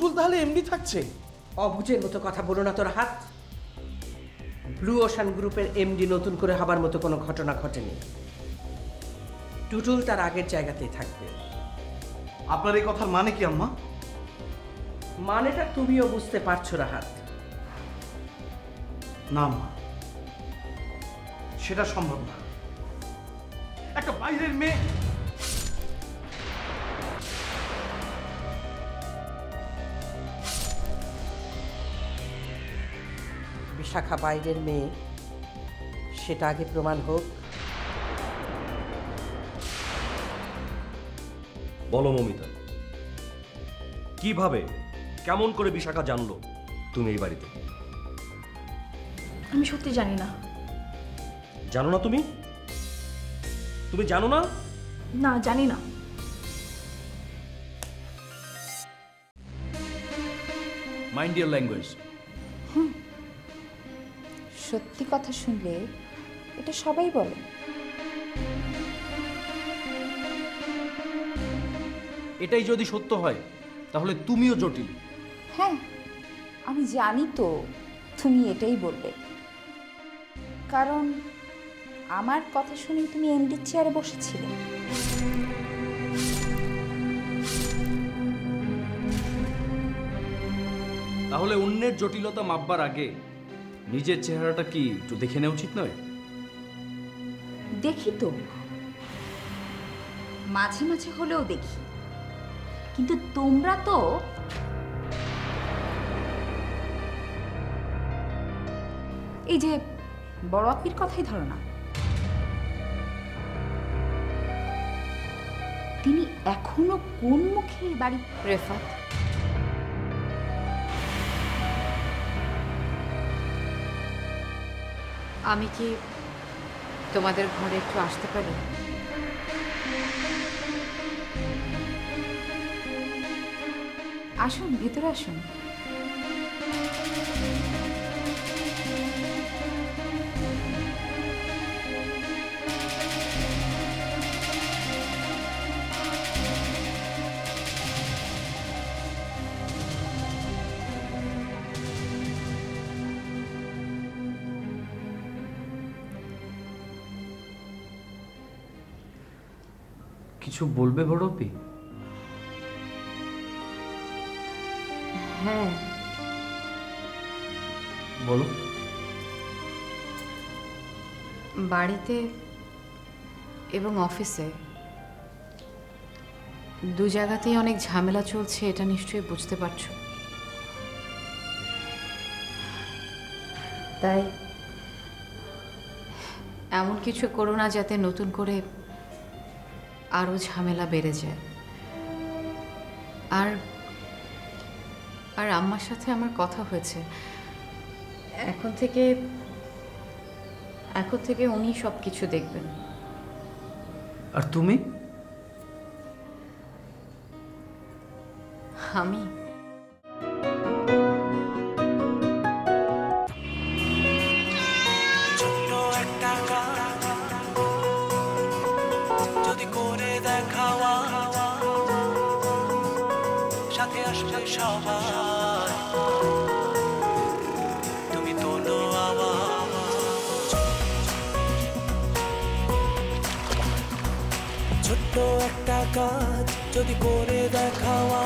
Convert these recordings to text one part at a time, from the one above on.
টুটুল তাহলে এমডি থাকছে? অবুঝের মতো কথা বলো না তোর হাত। ব্লু ওশান গ্রুপের এমডি নতুন করে হবার মতো কোনো ঘটনা ঘটেনি। টুটুল তার আগের জায়গাতেই থাকবে। আপনার এই কথার মানে কি আম্মা? মানেটা তুমিও বুঝতে পারছো রাহাত। না আম্মা, সেটা সম্ভব না। একটা বাইরের মেয়ে বিশাখা বাইরের মেয়ে, সেটা আগে প্রমাণ হোক। বলো মমিতা, কিভাবে কেমন করে বিশাখা জানলো তুমি এই বাড়িতে? আমি সত্যি জানি না। জানো না তুমি? তুমি জানো না? না, জানি না। Mind your language. সত্যি কথা শুনলে এটা সবাই বলে। এটাই যদি সত্য হয় তাহলে তুমিও জটিল। হ্যাঁ, আমি জানি তো তুমি এটাই বলবে, কারণ আমার কথা শুনে তুমি এমডির চেয়ারে বসেছিলে। তাহলে অন্যের জটিলতা মাপবার আগে নিজের চেহারাটা কি একটু দেখে নেওয়া উচিত নয়? দেখি তো, মাঝে মাঝে হলেও দেখি, কিন্তু তোমরা তো এই যে বড় আপির কথাই ধরো না, তিনি এখনো কোন মুখে বাড়ি। রেফাত, আমি কি তোমাদের ঘরে একটু আসতে পারি? আসুন, ভেতরে আসুন। কিছু বলবে বড়পি? হ্যাঁ, বলো। বাড়িতে এবং অফিসে দু জায়গাতেই অনেক ঝামেলা চলছে, এটা নিশ্চয়ই বুঝতে পারছো। তাই এমন কিছু করো না যাতে নতুন করে আরো ঝামেলা বেড়ে যায়। আর আর আম্মার সাথে আমার কথা হয়েছে, এখন থেকে উনি সব কিছু দেখবেন। আর তুমি? আমি যদি করে দেখাওয়া সাথে আসবে সবাই, তুমি তোলো আওয়াজ। ছোট্ট একটা কাজ যদি করে দেখাওয়া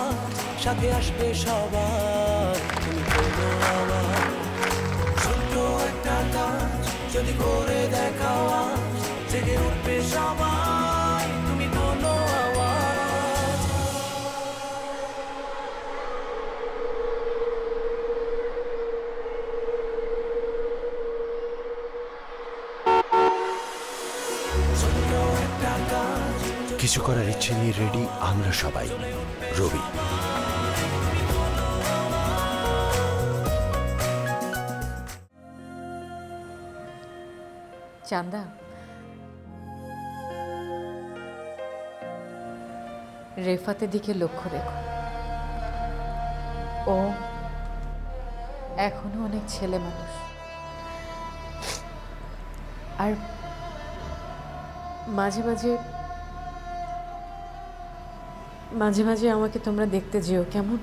সাথে আসবে সবাই, তুমি তোলো আওয়াজ। ছোট্ট একটা কাজ যদি করে দেখাওয়া জেগে উঠবে সবাই, তুমি তোলো আওয়াজ। কিছু করার ইচ্ছে নিয়ে রেডি আমরা সবাই। রবি। চান্দা, রেফাতের দিকে লক্ষ্য রেখো। ও এখনো অনেক ছেলে মানুষ, আর মাঝে মাঝে আমাকে তোমরা দেখতে যেও, কেমন?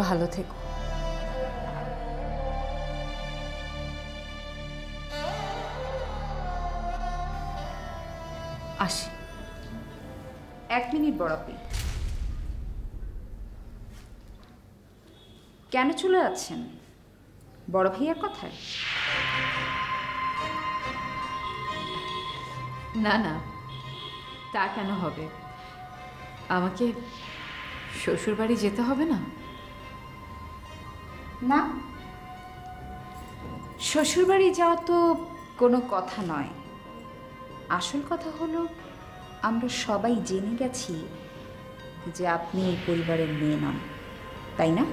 ভালো থেকো। আসি। 1 মিনিট বড় আপি, কেন চলে যাচ্ছেন? বড় ভাইয়ার কথায়? না না, তা কেন হবে? আমাকে শ্বশুরবাড়ি যেতে হবে না? না, শ্বশুরবাড়ি যাওয়া তো কোনো কথা নয়। আসল কথা হলো আমরা সবাই জেনে গেছি যে আপনি এই পরিবারের মেয়ে নন, তাই না?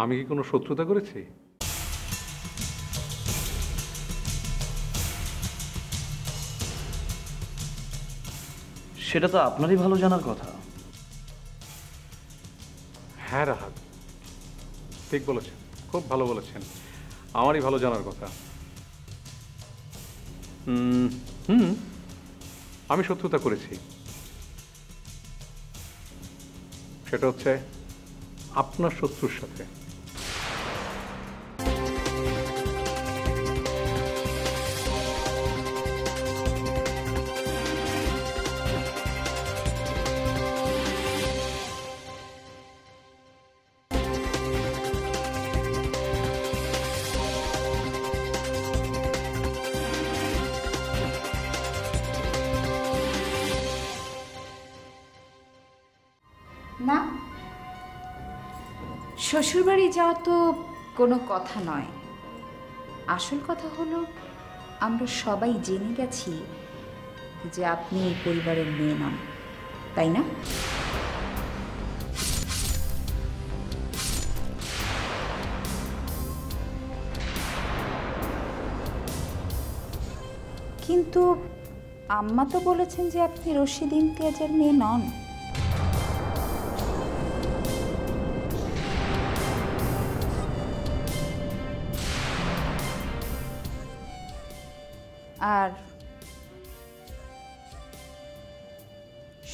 আমি কি কোনো শত্রুতা করেছি? সেটা তো আপনারই ভালো জানার কথা। হ্যাঁ রাহাত, ঠিক বলেছেন, খুব ভালো বলেছেন, আমারই ভালো জানার কথা। আমি শত্রুতা করেছি, সেটা হচ্ছে আপনার শত্রুর সাথে। না, শ্বশুরবাড়ি যাওয়া তো কোনো কথা নয়। আসল কথা হলো আমরা সবাই জেনে গেছি যে আপনি এই পরিবারের মেয়ে নন, তাই না? কিন্তু আম্মা তো বলেছেন যে আপনি রশিদ ইমতিয়াজের মেয়ে নন। আর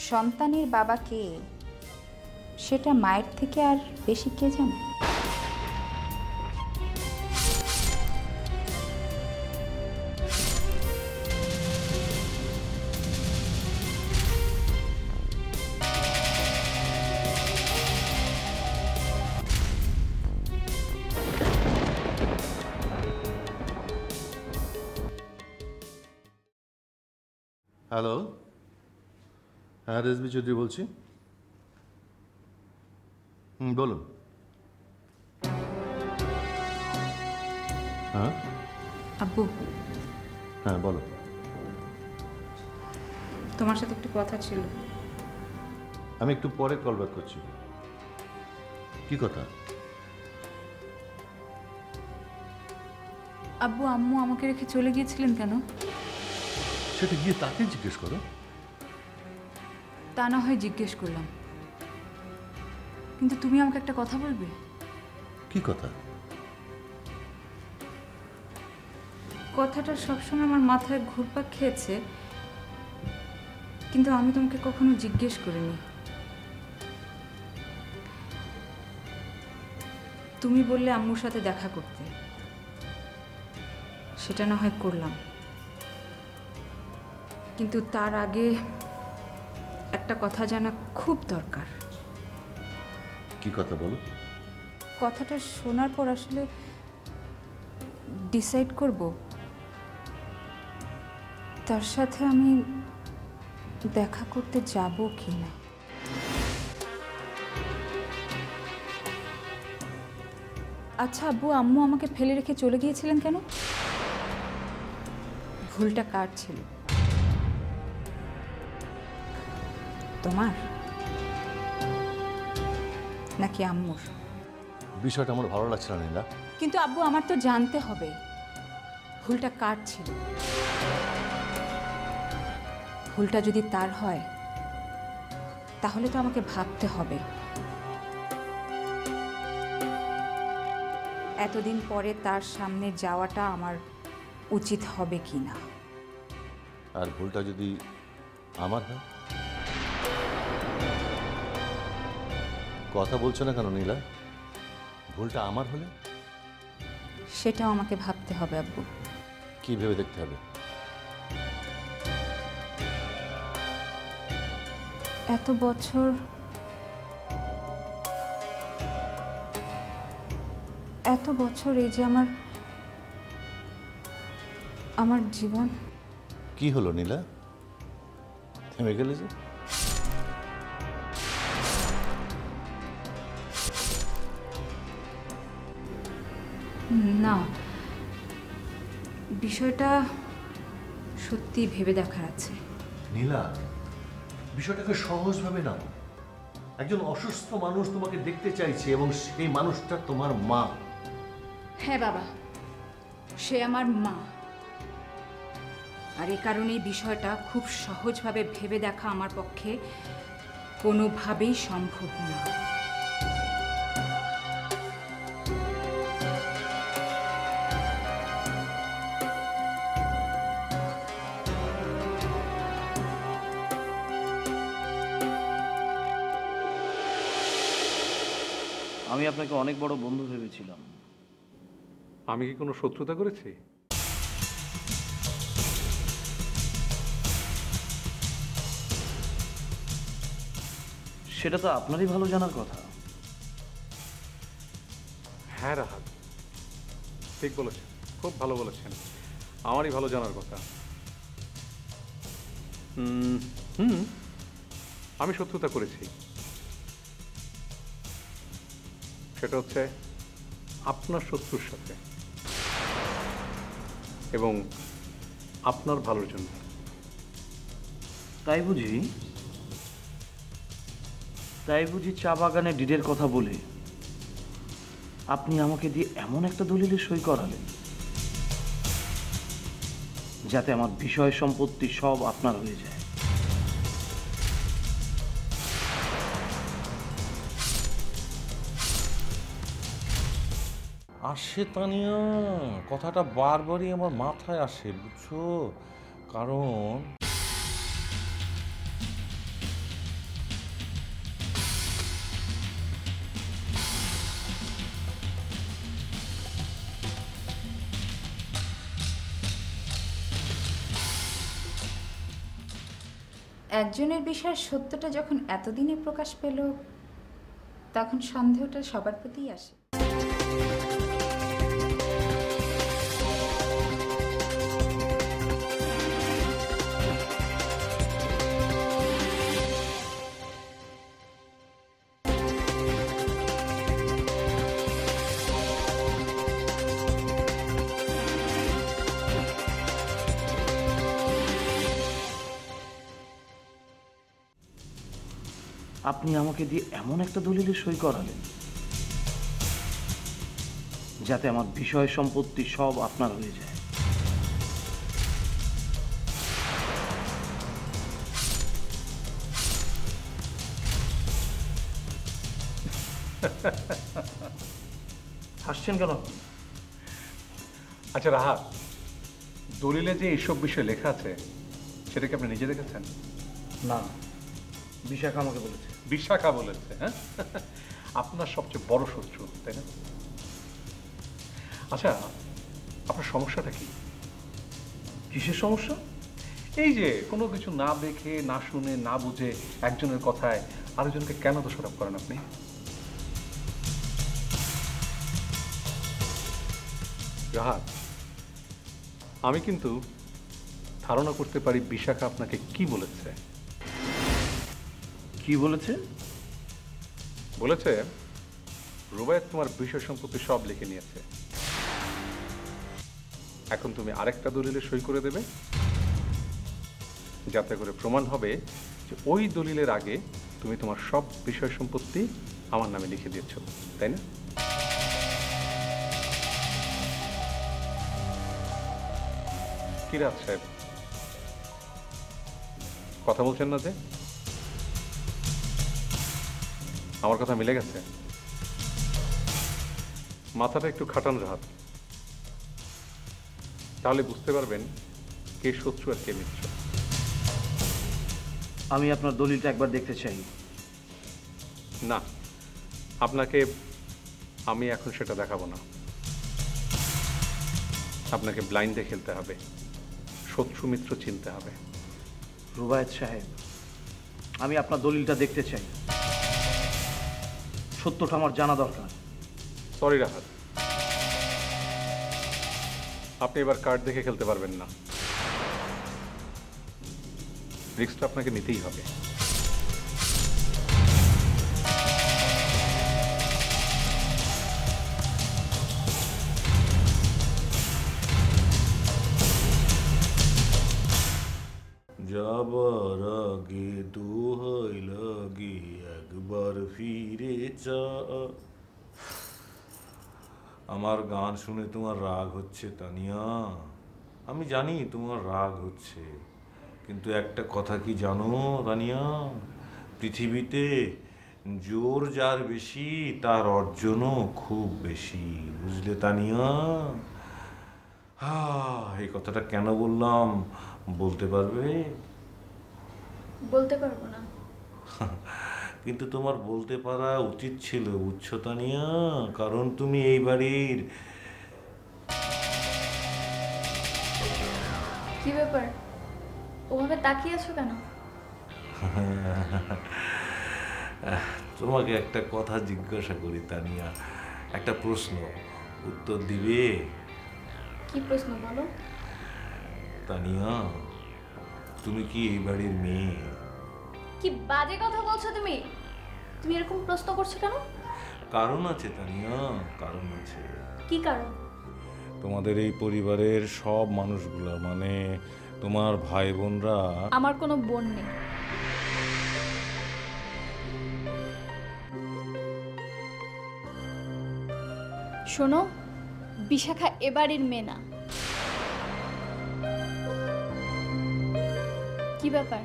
সন্তানের বাবা কে সেটা মায়ের থেকে আর বেশি কে জানে? হ্যালো, হ্যাঁ রেজবি চৌধুরী বলছি। বলুন। হ্যাঁ আব্বু, হ্যাঁ বলো। তোমার সাথে একটু কথা ছিল। আমি একটু পরে কল ব্যাক করছি। কি কথা? আব্বু, আম্মু আমাকে রেখে চলে গিয়েছিলেন কেন? সেটা গিয়ে তাকে জিজ্ঞেস করো। তা না হয় জিজ্ঞেস করলাম, কিন্তু তুমি আমাকে একটা কথা বলবে? কি কথা? কথাটা সবসময় আমার মাথায় ঘুরপাক খেয়েছে, কিন্তু আমি তোমাকে কখনো জিজ্ঞেস করিনি। তুমি বললে আম্মুর সাথে দেখা করতে, সেটা না হয় করলাম, কিন্তু তার আগে একটা কথা জানা খুব দরকার। কি কথা বলো? কথাটা শোনার পর আসলে ডিসাইড করব তার সাথে আমি দেখা করতে যাব কি না। আচ্ছা আব্বু, আম্মু আমাকে ফেলে রেখে চলে গিয়েছিলেন কেন? ভুলটা কার ছিল? তোমার নাকি আম্মুর? বিষয়টা আমার ভালো লাগছে না নীলা। কিন্তু আব্বু, আমার তো জানতে হবে ভুলটা কার ছিল। ভুলটা যদি তার হয় তাহলে তো আমাকে ভাবতে হবে। এতদিন পরে তার সামনে যাওয়াটা আমার উচিত হবে কি না। আর ভুলটা যদি আমার হয়? কথা বলছো না কেন নীলা? ভুলটা আমার হলে? সেটাও আমাকে ভাবতে হবে আব্বু। কি ভেবে দেখতে হবে? এত বছর এই যে আমার জীবন। কি হলো নীলা, থেমে গেলে যে? না, বিষয়টা সত্যি ভেবে দেখার আছে। নীলা, বিষয়টাকে সহজভাবে নাও। একজন অসুস্থ মানুষ তোমাকে দেখতে চাইছে এবং সেই মানুষটা তোমার মা। হ্যাঁ বাবা, সে আমার মা। আর এই কারণেই বিষয়টা খুব সহজভাবে ভেবে দেখা আমার পক্ষে কোনোভাবেই সম্ভব না। আমি আপনাকে অনেক বড় বন্ধু ভেবেছিলাম। আমি কি কোনো শত্রুতা করেছি? সেটা তো আপনারই ভালো জানার কথা। হ্যাঁ রাহাত, ঠিক বলেছেন, খুব ভালো বলেছেন, আমারই ভালো জানার কথা। আমি শত্রুতা করেছি, সেটা হচ্ছে আপনার শত্রুর সাথে, এবং আপনার ভালোর জন্য। তাই বুঝি চা বাগানে ডিডের কথা বলে আপনি আমাকে দিয়ে এমন একটা দলিলে সই করালেন যাতে আমার বিষয় সম্পত্তি সব আপনার হয়ে যায়। আসে তানিয়া, কথাটা বারবারই আমার মাথায় আসে, বুঝছো? কারণ একজনের বিষয়ের সত্যটা যখন এতদিনে প্রকাশ পেল, তখন সন্দেহটা সবার প্রতিই আসে। আপনি আমাকে দিয়ে এমন একটা দলিলে সই করালেন যাতে আমার বিষয় সম্পত্তি সব আপনার হয়ে যায়। হাসছেন কেন? আচ্ছা রাহাত, দলিলে যে এইসব বিষয় লেখা আছে সেটা কি আপনি নিজে দেখেছেন? না, বিশাখা আমাকে বলেছে। বিশাখা বলেছে? হ্যাঁ, আপনার সবচেয়ে বড় শত্রু, তাই না? আচ্ছা, আপনার সমস্যাটা কি? কিসের সমস্যা? এই যে কোনো কিছু না দেখে, না শুনে, না বুঝে একজনের কথায় আরেকজনকে কেন দোষারোপ করেন আপনি? রাহাত, আমি কিন্তু ধারণা করতে পারি বিশাখা আপনাকে কি বলেছে। কি বলেছে? বলেছে রুবায়েত তোমার বিষয় সম্পত্তি সব লিখে নিয়েছে, এখন তুমি আরেকটা দলিলে সই করে দেবে যাতে করে প্রমাণ হবে যে ওই দলিলের আগে তুমি তোমার সব বিষয় সম্পত্তি আমার নামে লিখে দিয়েছ, তাই না? কি রাত সাহেব, কথা বলছেন না যে? আমার কথা মিলে গেছে? মাথাটা একটু খাটান রাহাত, তাহলে বুঝতে পারবেন কে শত্রু আর কে মিত্র। আমি আপনার দলিলটা একবার দেখতে চাই। না, আপনাকে আমি এখন সেটা দেখাবো না। আপনাকে ব্লাইন্ডে খেলতে হবে, শত্রু মিত্র চিনতে হবে। রুবায়েত সাহেব, আমি আপনার দলিলটা দেখতে চাই, সত্যটা আমার জানা দরকার। সরি রাহাত, আপনি এবার কার্ড দেখে খেলতে পারবেন না। রিস্কটা আপনাকে নিতেই হবে। যাবার আগে দোহাই লাগে একবার ফিরে যা। আমার গান শুনে তোমার রাগ হচ্ছে তানিয়া, আমি জানি তোমার রাগ হচ্ছে, কিন্তু একটা কথা কি জানো তানিয়া, পৃথিবীতে জোর যার বেশি তার অর্জনও খুব বেশি, বুঝলে তানিয়া? এই কথাটা কেন বললাম বলতে পারবে? বলতে পারবো না। কিন্তু তোমার বলতে পারা উচিত ছিল, বুঝছো তানিয়া? কারণ তুমি এই বাড়ির। কি ব্যাপার, ওভাবে তাকিয়ে আছো কেন? তোমাকে একটা কথা জিজ্ঞাসা করি তানিয়া, একটা প্রশ্ন, উত্তর দিবে? কি প্রশ্ন বলো? তানিয়া, তুমি কি এই বাড়ির মেয়ে? কি বাজে কথা বলছো তুমি? তুমি এরকম প্রশ্ন করছো কেন? কারণ আছে তানিয়া, কারণ আছে। কি কারণ? তোমাদের এই পরিবারের সব মানুষগুলা, মানে তোমার ভাই বোনরা। আমার কোনো বোন নেই। শোনো, বিশাখা এবাড়ির মেয়ে না। কি ব্যাপার,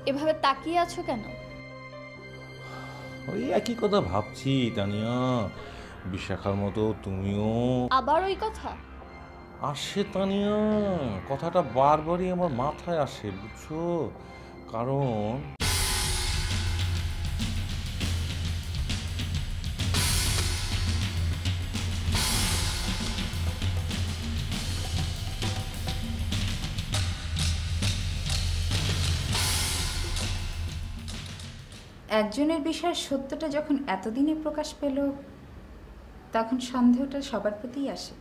এভাবে তাকিয়ে আছো কেন? ওই একই কথা ভাবছি তানিয়া, বিশাখার মতো তুমিও। আবার ওই কথা আসে তানিয়া, কথাটা বারবারই আমার মাথায় আসে, বুঝছো? কারণ একজনের বিষয়ের সত্যটা যখন এতদিনে প্রকাশ পেল, তখন সন্দেহটা সবার প্রতিই আসে।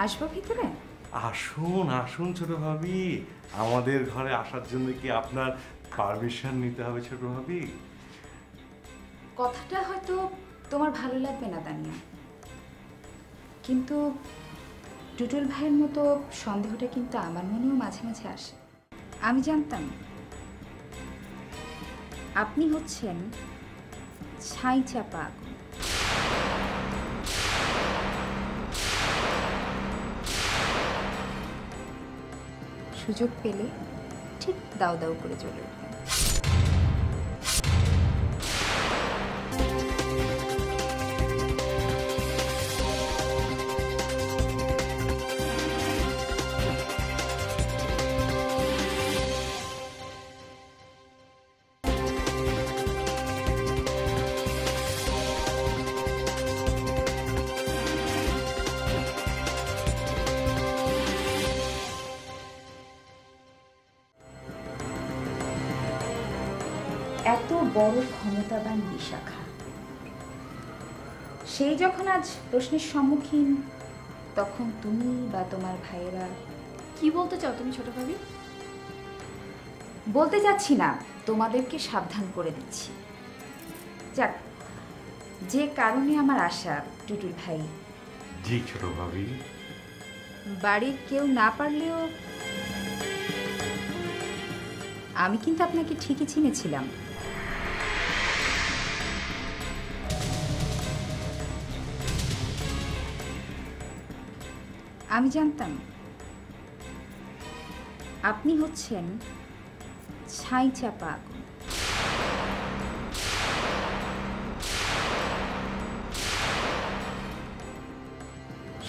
আসবো ভিতরে? আসুন আসুন ছোট ভাবি, আমাদের ঘরে আসার জন্য কি আপনার পারমিশন নিতে হবে ছোট ভাবি? কথাটা হয়তো তোমার ভালো লাগবে না তানিয়া, কিন্তু টুটুল ভাইয়ের মতো সন্দেহটা কিন্তু আমার মনেও মাঝে মাঝে আসে। আমি জানতাম আপনি হচ্ছেন ছাই চাপা আগুন। সুযোগ পেলে ঠিক দাও দাও করে চলে উঠবেন। এত বড় ক্ষমতাবান বিশাখা, সেই যখন আজ প্রশ্নের সম্মুখীন, তখন তুমি বা তোমার ভাইয়েরা কি বলতে চাও তুমি ছোট ভাবি? বলতে যাচ্ছি না, তোমাদেরকে সাবধান করে দিচ্ছি। যাক, যে কারণে আমার আশা টুটুল ভাই। জি ছোট ভাবি। বাড়ির কেউ না পারলেও আমি কিন্তু আপনাকে ঠিকই চিনেছিলাম। আমি জানতাম আপনি হচ্ছেন ছাই চাপা আগুন।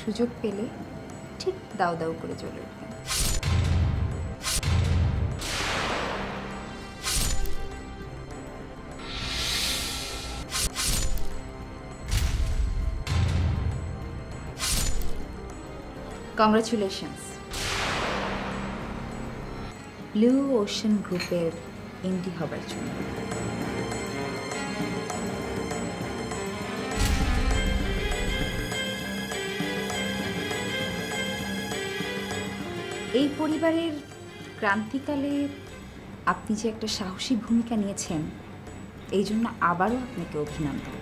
সুযোগ পেলে ঠিক দাউ দাউ করে জ্বলে উঠবেন। কংগ্রাচুলেশনস, ব্লু ওশান গ্রুপের এমডি হবার জন্য। এই পরিবারের ক্রান্তিকালে আপনি যে একটা সাহসী ভূমিকা নিয়েছেন, এই জন্য আবারও আপনাকে অভিনন্দন।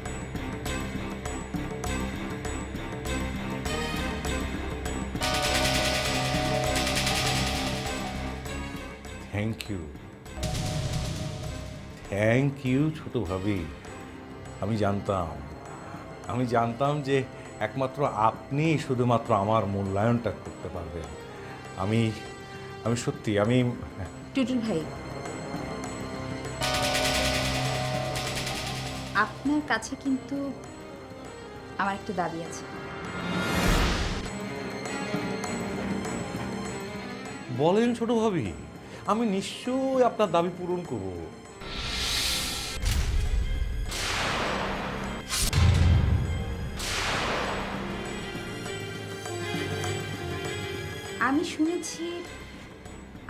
থ্যাংক ইউ ছোট ভাবি। আমি জানতাম যে একমাত্র আপনি শুধুমাত্র আমার মূল্যায়নটা করতে পারবেন। আমি সত্যি টুটুল ভাই, আপনার কাছে কিন্তু আমার একটা দাবি আছে। বলেন ছোট ভাবি, আমি নিশ্চয়ই আপনার দাবি পূরণ করব। আমি শুনেছি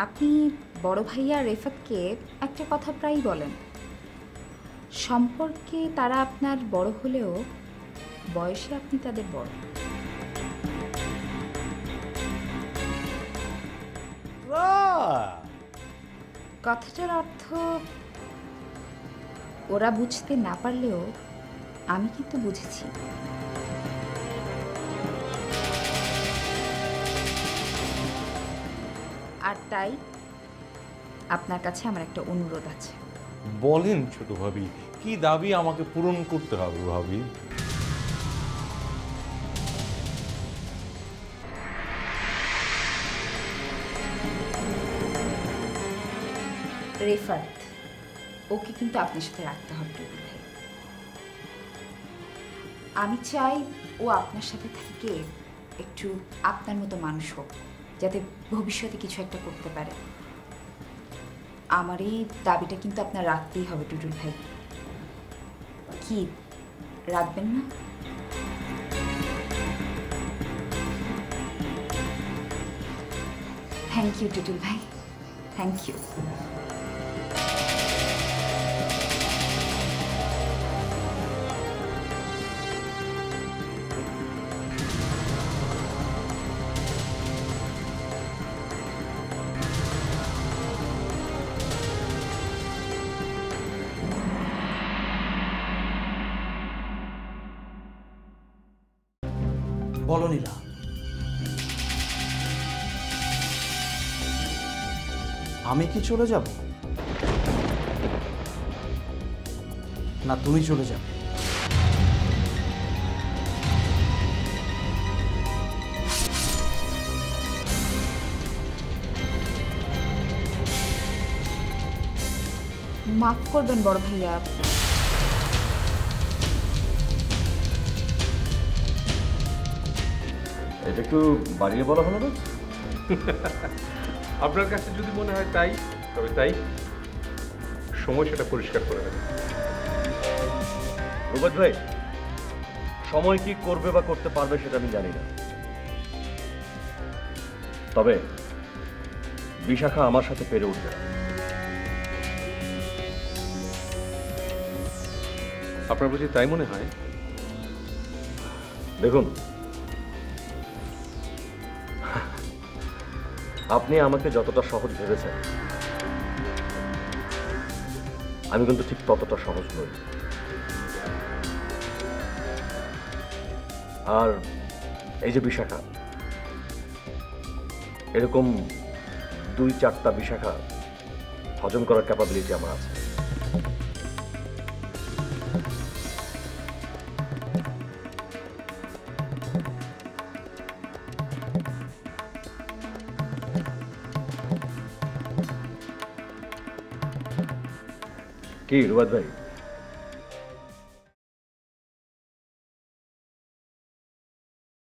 আপনি বড় ভাইয়া রেফাতকে একটা কথা প্রায়ই বলেন, সম্পর্কে তারা আপনার বড় হলেও বয়সে আপনি তাদের বড়। কথাটার অর্থ ওরা বুঝতে না পারলেও আমি কিন্তু বুঝেছি। আর তাই আপনার কাছে আমার একটা অনুরোধ আছে। বলেন ছোট ভাবি, কি দাবি আমাকে পূরণ করতে হবে ভাবি? রেফাত, ওকে কিন্তু আপনার সাথে রাখতে হবে টুটুল ভাই। আমি চাই ও আপনার সাথে থেকে একটু আপনার মতো মানুষ হোক, যাতে ভবিষ্যতে কিছু একটা করতে পারে। আমার এই দাবিটা কিন্তু আপনার রাখতেই হবে টুটুল ভাই। কি রাখবেন না? থ্যাংক ইউ টুটুল ভাই, থ্যাংক ইউ। বলো নীলা, আমি কি চলে যাব না তুমি চলে যাবে? মাফ করবেন বড় ভাইয়া, এটা একটু বাড়িয়ে বলা হলো না? আপনার কাছে যদি মনে হয় তাই, তবে তাই। সময় সেটা পরিষ্কার করে দেবে। রুবাদ ভাই, সময় কি করবে বা করতে পারবে সেটা আমি জানি না, তবে বিশাখা আমার সাথে পেরে উঠবে। আপনার বুঝি তাই মনে হয়? দেখুন, আপনি আমাকে যতটা সহজ ভেবেছেন, আমি কিন্তু ঠিক ততটা সহজ নই। আর এই যে বিশাখা, এরকম 2-4টা বিশাখা হজম করার ক্যাপাবিলিটি আমার আছে। কি রুবাদ ভাই,